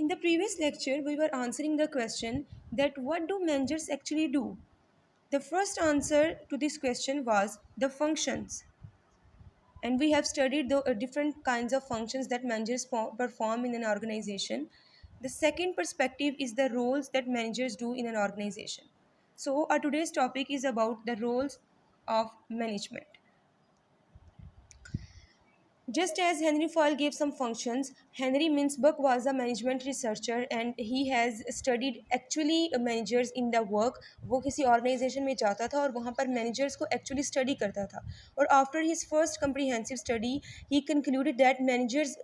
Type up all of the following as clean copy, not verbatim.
In the previous lecture, we were answering the question that what do managers actually do? The first answer to this question was the functions. And we have studied the different kinds of functions that managers perform in an organization. The second perspective is the roles that managers do in an organization. So, our today's topic is about the roles of management. Just as Henry Foyle gave some functions, Henry Mintzberg was a management researcher and he has studied actually managers in the work. वो किसी organization में जाता था और वहाँ पर managers को actually study करता था. और after his first comprehensive study, he concluded that managers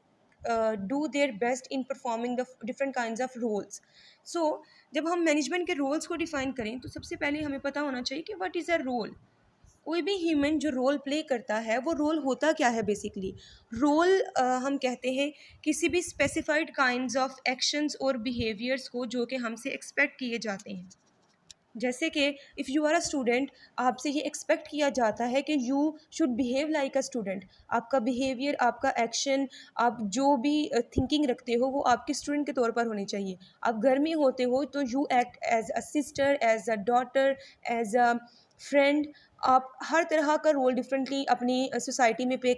do their best in performing the different kinds of roles. So, जब हम management के roles को define करें तो सबसे पहले हमें पता होना चाहिए कि what is a role. कोई भी ह्यूमन जो रोल प्ले करता है वो रोल होता क्या है बेसिकली रोल हम कहते हैं किसी भी स्पेसिफाइड काइंड्स ऑफ एक्शंस और बिहेवियर्स को जो कि हमसे एक्सपेक्ट किए जाते हैं जैसे कि if you are a student आपसे ये एक्सपेक्ट किया जाता है कि you should behave like a student आपका बिहेवियर आपका एक्शन आप जो भी थिंकिंग रखते हो वो आपके स्टूडेंट के तौर पर होनी चाहिए आप घर में होते हो तो you act as a sister as a daughter as a friend आप हर तरह का रोल डिफरेंटली अपनी सोसाइटी में प्ले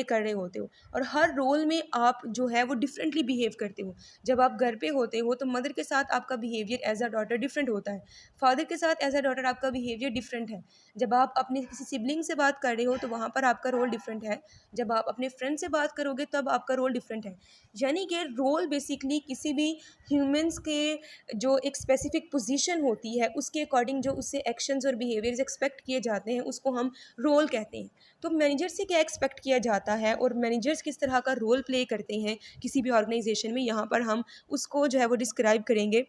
कर रहे होते हो और हर रोल में आप जो है वो डिफरेंटली बिहेव करते हो जब आप घर पे होते हो तो मदर के साथ आपका behaviour as a daughter different होता है फादर के साथ एज अ डॉटर आपका बिहेवियर डिफरेंट है जब आप अपने किसी सिबलिंग से बात कर रहे हो तो वहाँ पर आपका रोल डिफरेंट है जब आप अपने फ्रेंड से बात करोगे तब आपका रोल डिफरेंट है यानी कि रोल बेसिकली किसी भी ह्यूमंस के जो एक स्पेसिफिक पोजीशन होती है उसके अकॉर्डिंग जो उससे एक्शंस और बिहेवियर्स एक्सपेक्ट किए जाते हैं उसको हम रोल कहते हैं तो मैनेजर से क्या एक्सपेक्ट किया जाता है और मैनेजर्स किस तरह का रोल प्ले करते हैं किसी भी ऑर्गेनाइजेशन में यहाँ पर हम उसको जो है वो डिस्क्राइब करेंगे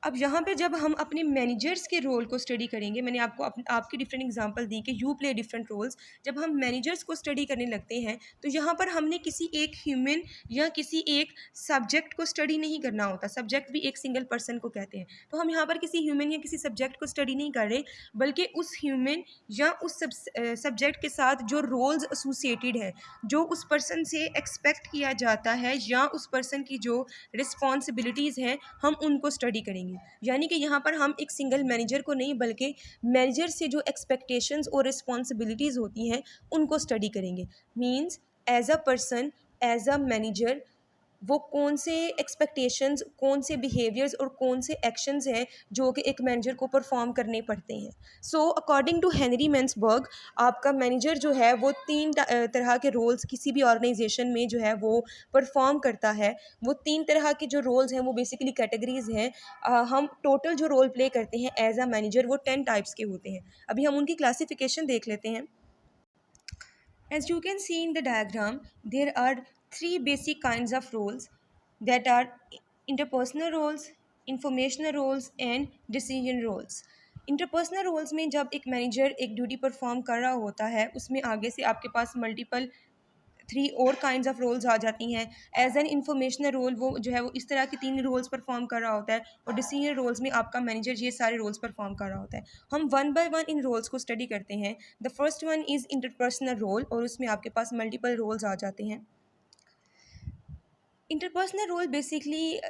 अब यहाँ पे जब हम अपने मैनेजर्स के रोल को स्टडी करेंगे मैंने आपको आपकी डिफरेंट एग्जांपल दी कि यू प्ले डिफरेंट रोल्स जब हम मैनेजर्स को स्टडी करने लगते हैं तो यहाँ पर हमने किसी एक ह्यूमन या किसी एक सब्जेक्ट को स्टडी नहीं करना होता सब्जेक्ट भी एक सिंगल पर्सन को कहते हैं तो हम यहाँ पर किसी ह्यूमन या किसी सब्जेक्ट को स्टडी नहीं कर रहे बल्कि उस ह्यूमन या उस सब्जेक्ट के साथ जो रोल्स एसोसिएटेड हैं जो उस पर्सन से एक्सपेक्ट किया जाता है या उस पर्सन की जो रिस्पॉन्सिबिलिटीज़ हैं हम उनको स्टडी करेंगे यानी कि यहाँ पर हम एक सिंगल मैनेजर को नहीं बल्कि मैनेजर से जो एक्सपेक्टेशंस और रिस्पॉन्सिबिलिटीज़ होती हैं उनको स्टडी करेंगे means as a person as a manager वो कौन से एक्सपेक्टेशंस कौन से बिहेवियर्स और कौन से एक्शंस हैं जो कि एक मैनेजर को परफॉर्म करने पड़ते हैं सो अकॉर्डिंग टू हेनरी मेंसबर्ग आपका मैनेजर जो है वो तीन तरह के रोल्स किसी भी ऑर्गेनाइजेशन में जो है वो परफॉर्म करता है वो तीन तरह के जो रोल्स हैं वो बेसिकली कैटेगरीज हैं हम टोटल जो रोल प्ले करते हैं एज अ मैनेजर वो 10 टाइप्स के होते हैं अभी हम उनकी क्लासिफिकेशन देख लेते हैं As you can see in the diagram, there are three basic kinds of roles that are interpersonal roles, informational roles and decision roles. Interpersonal roles में जब एक मैनेजर एक ड्यूटी परफॉर्म कर रहा होता है उसमें आगे से आपके पास मल्टीपल थ्री और काइंड्स ऑफ रोल्स आ जाती हैं एज एन इंफॉर्मेशनल रोल वो जो है वो इस तरह की तीन रोल्स परफॉर्म कर रहा होता है और डिसीजन रोल्स में आपका मैनेजर ये सारे रोल्स परफॉर्म कर रहा होता है हम one by one in roles को स्टडी करते हैं the first one is interpersonal role और उसमें आपके पास मल्टीपल रोल्स आ जाते हैं इंटरपर्सनल रोल बेसिकली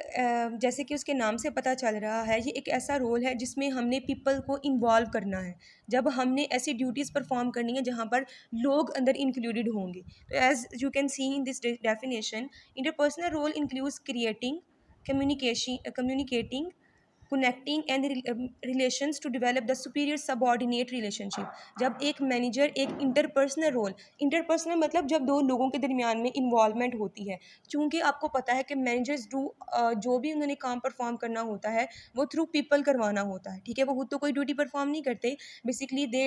जैसे कि उसके नाम से पता चल रहा है ये एक ऐसा रोल है जिसमें हमने पीपल को इन्वॉल्व करना है जब हमने ऐसी ड्यूटीज़ परफॉर्म करनी है जहाँ पर लोग अंदर इंक्लूडेड होंगे तो as you can see in this definition interpersonal role includes creating communicating connecting and relations to develop the superior subordinate relationship जब एक मैनेजर एक इंटरपर्सनल मतलब जब दो लोगों के दरमियान में इन्वॉल्वमेंट होती है चूँकि आपको पता है कि मैनेजर्स जो भी उन्होंने काम परफॉर्म करना होता है वो थ्रू पीपल करवाना होता है ठीक है वो खुद तो कोई ड्यूटी परफॉर्म नहीं करते basically they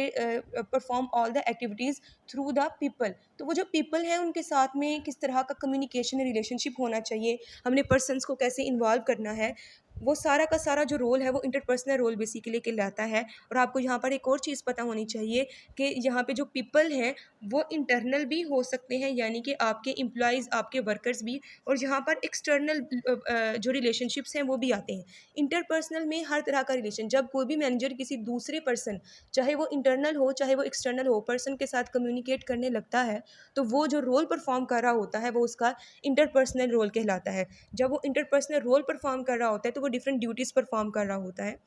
perform all the activities through the people तो वो जो पीपल हैं उनके साथ में किस तरह का कम्युनिकेशन रिलेशनशिप होना चाहिए हमने पर्सनस को कैसे इन्वॉल्व करना है वो सारा का सारा जो रोल है वो इंटरपर्सनल रोल बेसिकली कहलाता है। और आपको यहाँ पर एक और चीज़ पता होनी चाहिए कि यहाँ पे जो पीपल हैं वो इंटरनल भी हो सकते हैं, यानी कि आपके एम्प्लॉयज़, आपके वर्कर्स भी, और यहाँ पर एक्सटर्नल जो रिलेशनशिप्स हैं वो भी आते हैं। इंटरपर्सनल में हर तरह का रिलेशन, जब कोई भी मैनेजर किसी दूसरे पर्सन, चाहे वो इंटरनल हो चाहे वो एक्सटर्नल हो, पर्सन के साथ कम्युनिकेट करने लगता है, तो वो जो रोल परफॉर्म कर रहा होता है वो उसका इंटरपर्सनल रोल कहलाता है। जब वो इंटरपर्सनल रोल परफॉर्म कर रहा होता है तो वो डिफरेंट ड्यूटीज़ परफॉर्म कर रहा होता है।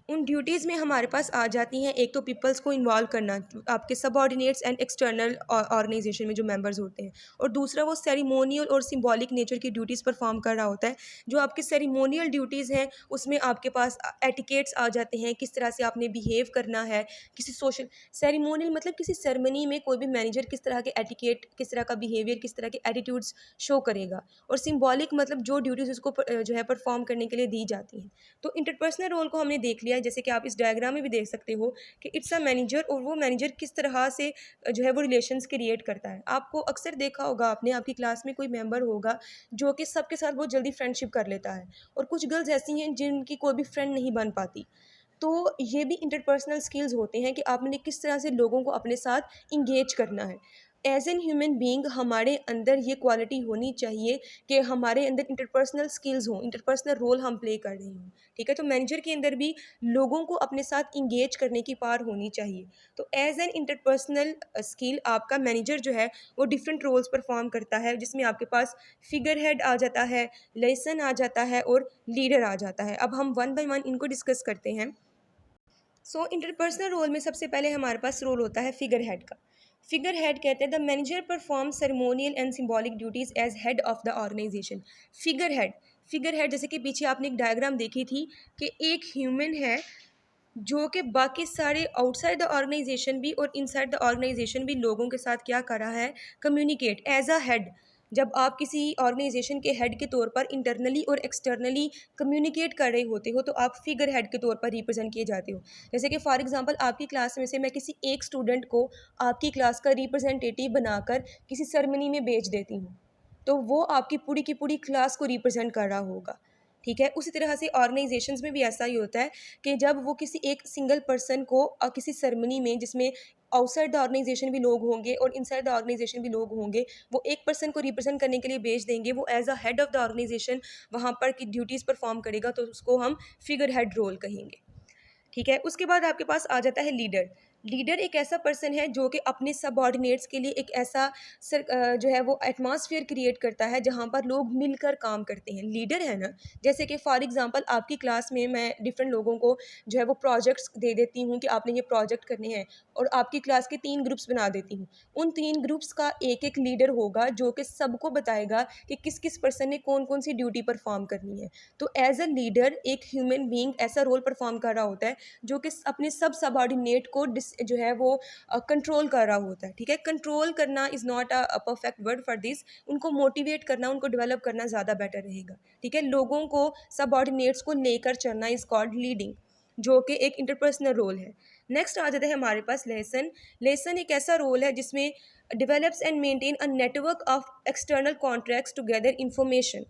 उन ड्यूटीज़ में हमारे पास आ जाती हैं, एक तो पीपल्स को इन्वॉल्व करना, आपके सबऑर्डिनेट्स एंड एक्सटर्नल ऑर्गेनाइजेशन में जो मेंबर्स होते हैं, और दूसरा वो सेरेमोनियल और सिंबॉलिक नेचर की ड्यूटीज़ परफॉर्म कर रहा होता है। जो आपकी सेरेमोनियल ड्यूटीज़ हैं उसमें आपके पास एटिकेट्स आ जाते हैं, किस तरह से आपने बिहेव करना है किसी सोशल, सेरेमोनियल मतलब किसी सेरेमनी में कोई भी मैनेजर किस तरह के एटिकेट, किस तरह का बिहेवियर, किस तरह के एटीट्यूड्स शो करेगा, और सिंबॉलिक मतलब जो ड्यूटीज़ उसको जो है परफॉर्म करने के लिए दी जाती हैं। तो इंटरपर्सनल रोल को हमने देख लिया है, जैसे कि आप इस डायग्राम में भी देख सकते हो कि इट्स अ मैनेजर, और वो मैनेजर किस तरह से जो है वो रिलेशंस क्रिएट करता है। आपको अक्सर देखा होगा आपने, आपकी क्लास में कोई मेंबर होगा जो कि सबके साथ बहुत जल्दी फ्रेंडशिप कर लेता है, और कुछ गर्ल्स ऐसी हैं जिनकी कोई भी फ्रेंड नहीं बन पाती। तो ये भी इंटरपर्सनल स्किल्स होते हैं कि आपने किस तरह से लोगों को अपने साथ इंगेज करना है। एज एन ह्यूमन बीइंग हमारे अंदर ये क्वालिटी होनी चाहिए कि हमारे अंदर इंटरपर्सनल स्किल्स हों, इंटरपर्सनल रोल हम प्ले कर रहे हों। ठीक है, तो मैनेजर के अंदर भी लोगों को अपने साथ इंगेज करने की पावर होनी चाहिए। तो एज एन इंटरपर्सनल स्किल आपका मैनेजर जो है वो डिफरेंट रोल्स परफॉर्म करता है, जिसमें आपके पास फिगर हेड आ जाता है, लेसन आ जाता है, और लीडर आ जाता है। अब हम वन बाय वन इनको डिस्कस करते हैं। इंटरपर्सनल रोल में सबसे पहले हमारे पास रोल होता है फिगर हेड का। फिगर हेड कहते हैं the manager perform ceremonial and symbolic duties as head of the organisation. Figure head, figure head जैसे कि पीछे आपने एक डायग्राम देखी थी कि एक ह्यूमन है जो कि बाकी सारे आउटसाइड द ऑर्गेनाइजेशन भी और इनसाइड द ऑर्गेनाइजेशन भी लोगों के साथ क्या कर रहा है, कम्युनिकेट एज अ हेड। जब आप किसी ऑर्गेनाइजेशन के हेड के तौर पर इंटरनली और एक्सटर्नली कम्युनिकेट कर रहे होते हो तो आप फिगर हेड के तौर पर रिप्रेजेंट किए जाते हो। जैसे कि फॉर एग्जांपल आपकी क्लास में से मैं किसी एक स्टूडेंट को आपकी क्लास का रिप्रेजेंटेटिव बनाकर किसी सेरेमनी में भेज देती हूँ, तो वो आपकी पूरी की पूरी क्लास को रिप्रेजेंट कर रहा होगा। ठीक है, उसी तरह से ऑर्गेनाइजेशंस में भी ऐसा ही होता है कि जब वो किसी एक सिंगल पर्सन को किसी सेरेमनी में, जिसमें आउटसाइड द ऑर्गेनाइजेशन भी लोग होंगे और इनसाइड द ऑर्गेनाइजेशन भी लोग होंगे, वो एक पर्सन को रिप्रेजेंट करने के लिए भेज देंगे, वो as a head of the organisation वहाँ पर की ड्यूटीज़ परफॉर्म करेगा, तो उसको हम फिगर हेड रोल कहेंगे। ठीक है, उसके बाद आपके पास आ जाता है लीडर। लीडर एक ऐसा पर्सन है जो कि अपने सबऑर्डिनेट्स के लिए एक ऐसा जो है वो एटमॉस्फेयर क्रिएट करता है जहाँ पर लोग मिलकर काम करते हैं। लीडर है ना, जैसे कि फॉर एग्जांपल आपकी क्लास में मैं डिफरेंट लोगों को जो है वो प्रोजेक्ट्स दे देती हूँ कि आपने ये प्रोजेक्ट करने हैं, और आपकी क्लास के 3 ग्रुप्स बना देती हूँ। उन 3 ग्रुप्स का एक-एक लीडर होगा जो कि सबको बताएगा कि किस-किस पर्सन ने कौन-कौन सी ड्यूटी परफॉर्म करनी है। तो एज अ लीडर एक ह्यूमन बीइंग ऐसा रोल परफॉर्म कर रहा होता है जो कि अपने सब सबऑर्डिनेट को जो है वो कंट्रोल कर रहा होता है। ठीक है, कंट्रोल करना is not a perfect word for this, उनको मोटिवेट करना, उनको डेवलप करना ज़्यादा बेटर रहेगा। ठीक है, लोगों को सबऑर्डिनेट्स को लेकर चलना इज़ कॉल्ड लीडिंग, जो कि एक इंटरपर्सनल रोल है। नेक्स्ट आ जाता है हमारे पास लेसन। लेसन एक ऐसा रोल है जिसमें develops and maintain a network of external contracts to gather information.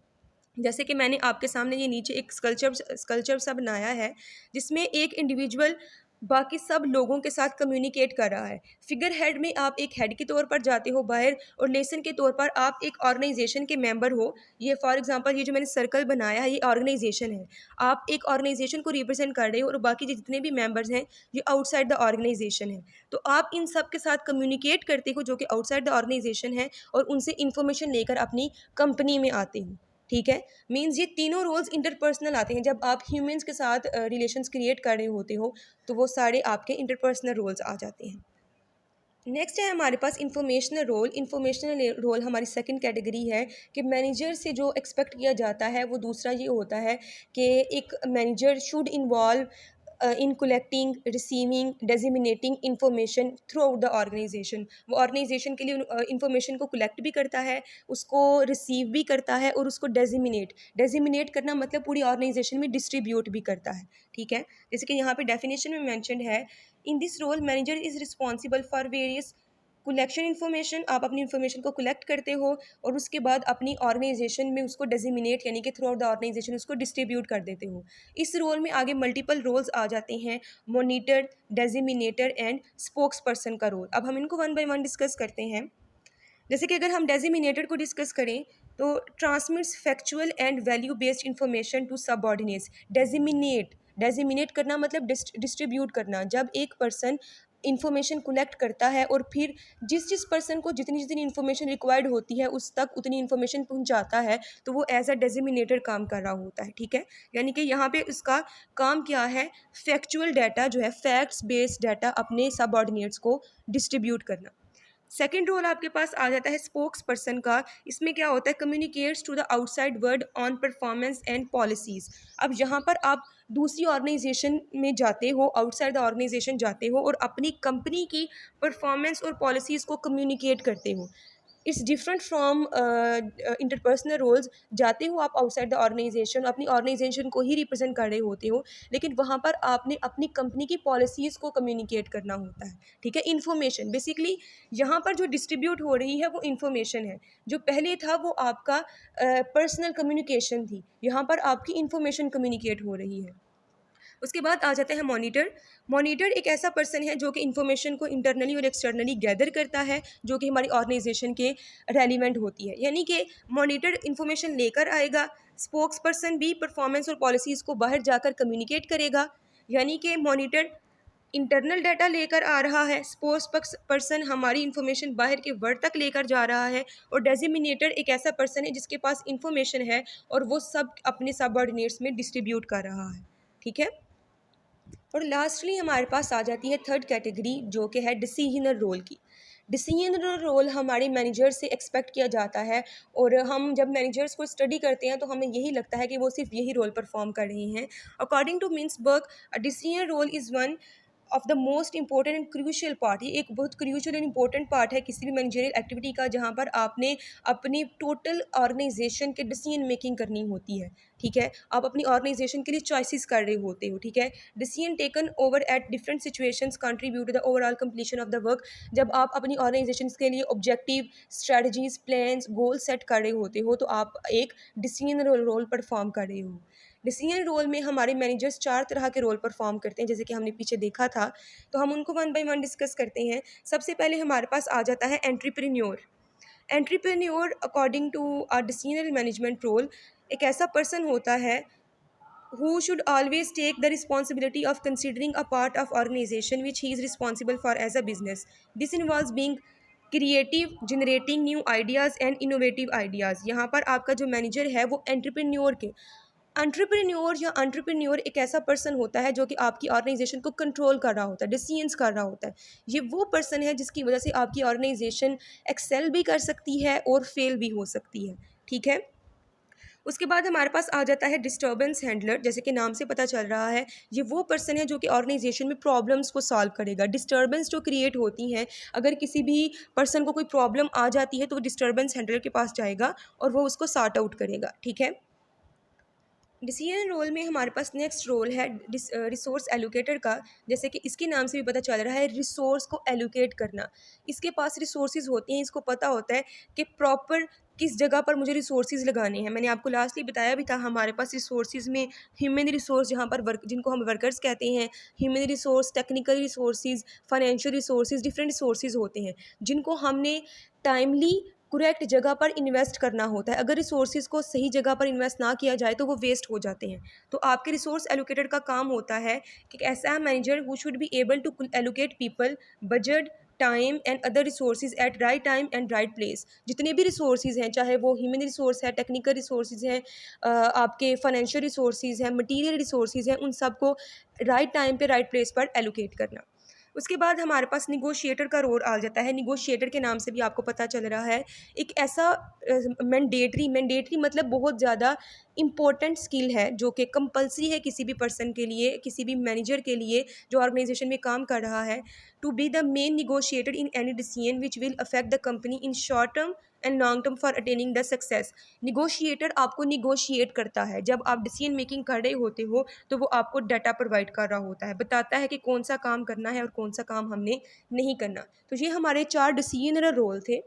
जैसे कि मैंने आपके सामने ये नीचे एक स्कल्पचर सा बनाया है जिसमें एक इंडिविजुअल बाकी सब लोगों के साथ कम्युनिकेट कर रहा है। फिगर हेड में आप एक हेड के तौर पर जाते हो बाहर, और लेसन के तौर पर आप एक ऑर्गेनाइजेशन के मेंबर हो। ये फॉर एग्जांपल ये जो मैंने सर्कल बनाया है ये ऑर्गेनाइजेशन है। आप एक ऑर्गेनाइजेशन को रिप्रेजेंट कर रहे हो और बाकी जितने भी मेंबर्स हैं ये आउटसाइड द ऑर्गेनाइजेशन है। तो आप इन सब के साथ कम्युनिकेट करते हो जो कि आउटसाइड द ऑर्गेनाइजेशन है, और उनसे इंफॉर्मेशन लेकर अपनी कंपनी में आते हो। ठीक है, मीन्स ये तीनों रोल्स इंटरपर्सनल आते हैं। जब आप ह्यूमंस के साथ रिलेशंस क्रिएट कर रहे होते हो तो वो सारे आपके इंटरपर्सनल रोल्स आ जाते हैं। नेक्स्ट है हमारे पास इंफॉर्मेशनल रोल। इंफॉर्मेशनल रोल हमारी सेकंड कैटेगरी है कि मैनेजर से जो एक्सपेक्ट किया जाता है वो दूसरा ये होता है कि एक manager should involve in collecting, receiving, disseminating information throughout the organisation. वो ऑर्गेनाइजेशन के लिए इंफॉर्मेशन को कलेक्ट भी करता है, उसको रिसीव भी करता है, और उसको डेजिमिनेट करना मतलब पूरी ऑर्गेनाइजेशन में डिस्ट्रीब्यूट भी करता है। ठीक है, जैसे कि यहाँ पे डेफिनेशन में मैंशनड है, in this role manager is responsible for various collection information, आप अपनी इन्फॉर्मेशन को कलेक्ट करते हो और उसके बाद अपनी ऑर्गेनाइजेशन में उसको डेजिमिनेट यानी कि थ्रू आउट द ऑर्गेनाइजेशन उसको डिस्ट्रीब्यूट कर देते हो। इस रोल में आगे मल्टीपल रोल्स आ जाते हैं, मॉनिटर, डेजिमिनेटर एंड स्पोक्स पर्सन का रोल। अब हम इनको वन बाय वन डिस्कस करते हैं। जैसे कि अगर हम डेजिमिनेटर को डिस्कस करें तो transmits factual and value based information to subordinates. Disseminate करना मतलब डिस्ट्रीब्यूट करना। जब एक पर्सन इन्फॉर्मेशन कलेक्ट करता है और फिर जिस पर्सन को जितनी इन्फॉर्मेशन रिक्वायर्ड होती है उस तक उतनी इन्फॉर्मेशन पहुंचाता है, तो वो एज अ डेजिमिनेटर काम कर रहा होता है। ठीक है, यानी कि यहाँ पे उसका काम क्या है, फैक्चुअल डाटा जो है, फैक्ट्स बेस्ड डाटा अपने सबऑर्डिनेट्स को डिस्ट्रीब्यूट करना। सेकेंड रोल आपके पास आ जाता है स्पोक्स पर्सन का। इसमें क्या होता है, communicates to the outside world on performance and policies. अब यहाँ पर आप दूसरी ऑर्गेनाइजेशन में जाते हो, आउटसाइड द ऑर्गेनाइजेशन जाते हो और अपनी कंपनी की परफॉर्मेंस और पॉलिसीज़ को कम्युनिकेट करते हो। It's different from interpersonal roles. जाते हो आप आउटसाइड द ऑर्गेनाइजेशन, अपनी ऑर्गेनाइजेशन को ही रिप्रेजेंट कर रहे होते हो, लेकिन वहाँ पर आपने अपनी कंपनी की पॉलिसीज़ को कम्युनिकेट करना होता है। ठीक है, इन्फॉर्मेशन बेसिकली यहाँ पर जो डिस्ट्रीब्यूट हो रही है वो इन्फॉर्मेशन है। जो पहले था वो आपका पर्सनल कम्युनिकेशन थी, यहाँ पर आपकी इन्फॉर्मेशन कम्युनिकेट हो रही है। उसके बाद आ जाते हैं मॉनिटर। मॉनिटर एक ऐसा पर्सन है जो कि इन्फॉर्मेशन को इंटरनली और एक्सटर्नली गैदर करता है, जो कि हमारी ऑर्गेनाइजेशन के रेलिवेंट होती है। यानी कि मॉनिटर इन्फॉर्मेशन लेकर आएगा, स्पोक्स पर्सन भी परफॉर्मेंस और पॉलिसीज़ को बाहर जाकर कम्युनिकेट करेगा। यानी कि मॉनिटर इंटरनल डाटा लेकर आ रहा है, स्पोक्स पर्सन हमारी इन्फॉर्मेशन बाहर के वर्ल्ड तक लेकर जा रहा है, और डेजिमिनेटर एक ऐसा पर्सन है जिसके पास इन्फॉर्मेशन है और वो सब अपने सबऑर्डिनेट्स में डिस्ट्रीब्यूट कर रहा है। ठीक है, और लास्टली हमारे पास आ जाती है थर्ड कैटेगरी, जो कि है डिसीजनर रोल की। डिसीजनर रोल हमारे मैनेजर से एक्सपेक्ट किया जाता है, और हम जब मैनेजर्स को स्टडी करते हैं तो हमें यही लगता है कि वो सिर्फ यही रोल परफॉर्म कर रहे हैं। According to Mintzberg, a decisional role is one of the most important and crucial part. ये एक बहुत क्रूशियल एंड इंपॉर्टेंट पार्ट है किसी भी मैनेजरियल एक्टिविटी का, जहाँ पर आपने अपनी टोटल ऑर्गेनाइजेशन के डिसीजन मेकिंग करनी होती है। ठीक है, आप अपनी ऑर्गेनाइजेशन के लिए चॉइसेस कर रहे होते हो। ठीक है, decision taken over at different situations contribute to the overall completion of the work. जब आप अपनी ऑर्गेनाइजेशन के लिए objective, strategies, plans, goal set कर रहे होते हो, तो आप एक डिसीजन रोल परफॉर्म कर रहे हो। डिसीजन रोल में हमारे मैनेजर्स 4 तरह के रोल परफॉर्म करते हैं, जैसे कि हमने पीछे देखा था, तो हम उनको वन बाय वन डिस्कस करते हैं। सबसे पहले हमारे पास आ जाता है entrepreneur. Entrepreneur according to our decisional management role एक ऐसा पर्सन होता है who should always take the responsibility of considering a part of organization which he is responsible for as a business. This involves being creative, generating new ideas and innovative ideas. यहाँ पर आपका जो manager है वो entrepreneur एक ऐसा person होता है जो कि आपकी ऑर्गेनाइजेशन को कंट्रोल कर रहा होता है, डिसीजंस कर रहा होता है। ये वो पर्सन है जिसकी वजह से आपकी ऑर्गेनाइजेशन एक्सेल भी कर सकती है और फेल भी हो सकती है। ठीक है, उसके बाद हमारे पास आ जाता है डिस्टर्बेंस हैंडलर। जैसे कि नाम से पता चल रहा है, ये वो पर्सन है जो कि ऑर्गेनाइजेशन में प्रॉब्लम्स को सॉल्व करेगा। डिस्टर्बेंस जो क्रिएट होती हैं, अगर किसी भी पर्सन को कोई प्रॉब्लम आ जाती है तो वो डिस्टर्बेंस हैंडलर के पास जाएगा और वो उसको सॉर्ट आउट करेगा। ठीक है, डिसीजन रोल में हमारे पास नेक्स्ट रोल है रिसोर्स एलोकेटर का। जैसे कि इसके नाम से भी पता चल रहा है, रिसोर्स को एलोकेट करना। इसके पास रिसोर्सेज होती हैं, इसको पता होता है कि प्रॉपर किस जगह पर मुझे रिसोर्सेज लगाने हैं। मैंने आपको लास्टली बताया भी था, हमारे पास रिसोर्सेज में ह्यूमन रिसोर्स, जहाँ पर जिनको हम वर्कर्स कहते हैं, human resource, technical resources, financial resources, different resources होते हैं जिनको हमने टाइमली करेक्ट जगह पर इन्वेस्ट करना होता है। अगर रिसोर्सेज को सही जगह पर इन्वेस्ट ना किया जाए तो वो वेस्ट हो जाते हैं। तो आपके रिसोर्स एलोकेटर का काम होता है कि ऐसा manager who should be able to allocate people, budget, time and other resources at right time and right place. जितने भी रिसोर्सेज हैं, चाहे वो ह्यूमन रिसोर्स है, टेक्निकल रिसोर्सेज हैं, आपके फाइनेंशियल रिसोर्सेज हैं, मटीरियल रिसोर्सेज हैं, उन सबको राइट टाइम पे राइट प्लेस पर एलोकेट करना। उसके बाद हमारे पास निगोशिएटर का रोल आ जाता है। निगोशिएटर के नाम से भी आपको पता चल रहा है, एक ऐसा मैंडेटरी मतलब बहुत ज़्यादा इम्पोर्टेंट स्किल है जो कि कंपलसरी है किसी भी पर्सन के लिए, किसी भी मैनेजर के लिए जो ऑर्गेनाइजेशन में काम कर रहा है, to be the main negotiator in any decision which will affect the company in short term and long term for attaining the success. Negotiator आपको निगोशिएट करता है। जब आप डिसीजन मेकिंग कर रहे होते हो तो वो आपको डाटा प्रोवाइड कर रहा होता है, बताता है कि कौन सा काम करना है और कौन सा काम हमने नहीं करना। तो ये हमारे 4 डिसीजनर रोल थे।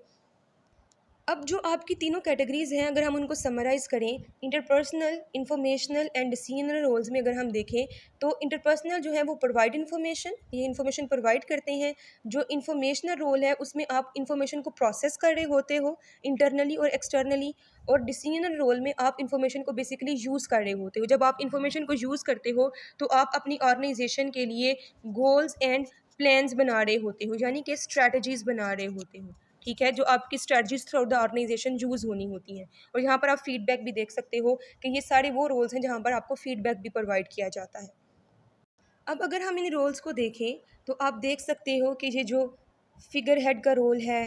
अब जो आपकी तीनों कैटेगरीज़ हैं, अगर हम उनको समराइज़ करें, interpersonal, informational and decisional roles में अगर हम देखें, तो इंटरपर्सनल जो है वो प्रोवाइड इन्फॉर्मेशन, ये इन्फॉर्मेशन प्रोवाइड करते हैं। जो इन्फॉर्मेशनल रोल है उसमें आप इन्फॉर्मेशन को प्रोसेस कर रहे होते हो इंटरनली और एक्सटर्नली। और डिसीजनल रोल में आप इन्फॉर्मेशन को बेसिकली यूज़ कर रहे होते हो। जब आप इन्फॉर्मेशन को यूज़ करते हो तो आप अपनी ऑर्गेनाइजेशन के लिए गोल्स एंड प्लान्स बना रहे होते हो, यानी कि स्ट्रैटेजीज़ बना रहे होते हो। ठीक है, जो आपकी strategies throughout the organisation use होनी होती हैं। और यहाँ पर आप फीडबैक भी देख सकते हो कि ये सारे वो रोल्स हैं जहाँ पर आपको फीडबैक भी प्रोवाइड किया जाता है। अब अगर हम इन रोल्स को देखें तो आप देख सकते हो कि ये जो फिगर हेड का रोल है,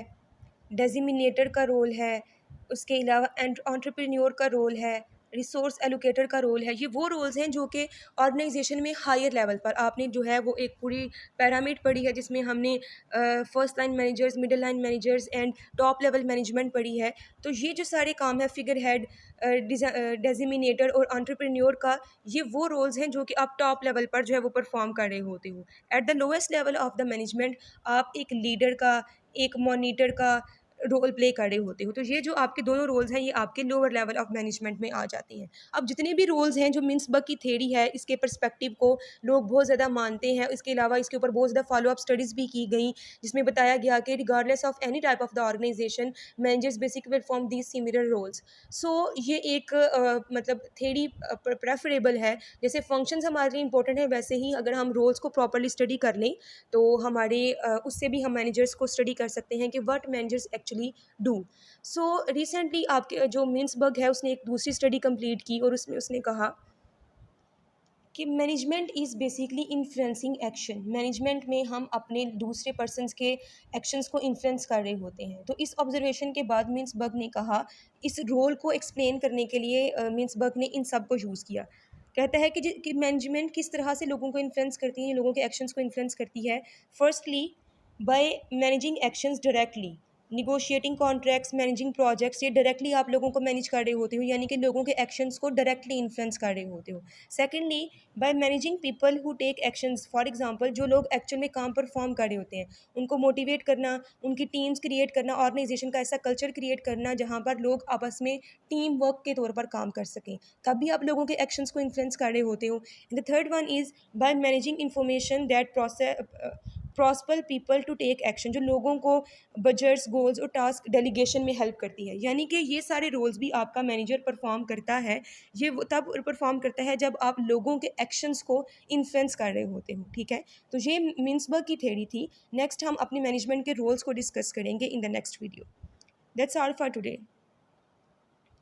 डेजिमिनेटर का रोल है, उसके अलावा एंटरप्रेन्योर का रोल है, रिसोर्स एलोकेटर का रोल है, ये वो रोल्स हैं जो कि ऑर्गेनाइजेशन में हायर लेवल पर आपने जो है वो एक पूरी पैरामिड पढ़ी है जिसमें हमने first line managers, middle line managers and top level management पढ़ी है। तो ये जो सारे काम है फिगर हेड, डेजिमिनेटर और एंटरप्रेन्योर का, ये वो रोल्स हैं जो कि आप टॉप लेवल पर जो है वो परफॉर्म कर रहे होते हो। At the lowest level of the management आप एक लीडर का, एक मॉनिटर का रोल प्ले कर रहे होते हो। तो ये जो आपके दोनों रोल्स हैं ये आपके लोअर लेवल ऑफ मैनेजमेंट में आ जाते हैं। अब जितने भी रोल्स हैं, जो मिन्सबर्ग की थ्योरी है, इसके पर्सपेक्टिव को लोग बहुत ज़्यादा मानते हैं। इसके अलावा इसके ऊपर बहुत ज़्यादा फॉलो अप स्टडीज़ भी की गई जिसमें बताया गया कि regardless of any type of the organisation, managers basically perform these similar roles. So ये एक मतलब थ्योरी प्रेफरेबल है। जैसे फंक्शंस हमारे लिए इंपॉर्टेंट है, वैसे ही अगर हम रोल्स को प्रॉपरली स्टडी कर लें तो हमारे उससे भी हम मैनेजर्स को स्टडी कर सकते हैं कि what managers actually do. So recently आपके जो मिन्सबर्ग है उसने एक दूसरी स्टडी कंप्लीट की और उसमें उसने कहा कि management is basically influencing action. Management में हम अपने दूसरे पर्सन्स के एक्शंस को इन्फ्लुएंस कर रहे होते हैं। तो इस ऑब्जर्वेशन के बाद मिन्सबर्ग ने कहा, इस रोल को एक्सप्लेन करने के लिए मिन्सबर्ग ने इन सब को यूज़ किया। कहता है कि मैनेजमेंट किस तरह से लोगों को इन्फ्लुएंस करती है, लोगों के एक्शंस को इन्फ्लुएंस करती है। Firstly by managing actions directly, negotiating contracts, managing projects, ये डायरेक्टली आप लोगों को मैनेज कर रहे होते हो, यानी कि लोगों के एक्शंस को डायरेक्टली इन्फ्लुएंस कर रहे होते हो। Secondly by managing people who take actions, for example जो लोग एक्चुअल में काम परफॉर्म कर रहे होते हैं उनको मोटिवेट करना, उनकी टीम्स क्रिएट करना, ऑर्गेनाइजेशन का ऐसा कल्चर क्रिएट करना जहाँ पर लोग आपस में टीम वर्क के तौर पर काम कर सकें, तभी आप लोगों के एक्शंस को इन्फ्लुएंस कर रहे होते हो। And the third one is by managing information that prosper people to take action, जो लोगों को बजट्स, गोल्स और टास्क डेलीगेशन में हेल्प करती है। यानी कि ये सारे रोल्स भी आपका मैनेजर परफॉर्म करता है। ये वो तब परफॉर्म करता है जब आप लोगों के एक्शंस को इन्फ्लुएंस कर रहे होते हो। ठीक है, तो ये मिन्सबर्ग की थ्योरी थी। नेक्स्ट हम अपने मैनेजमेंट के रोल्स को डिस्कस करेंगे in the next video. That's all for today.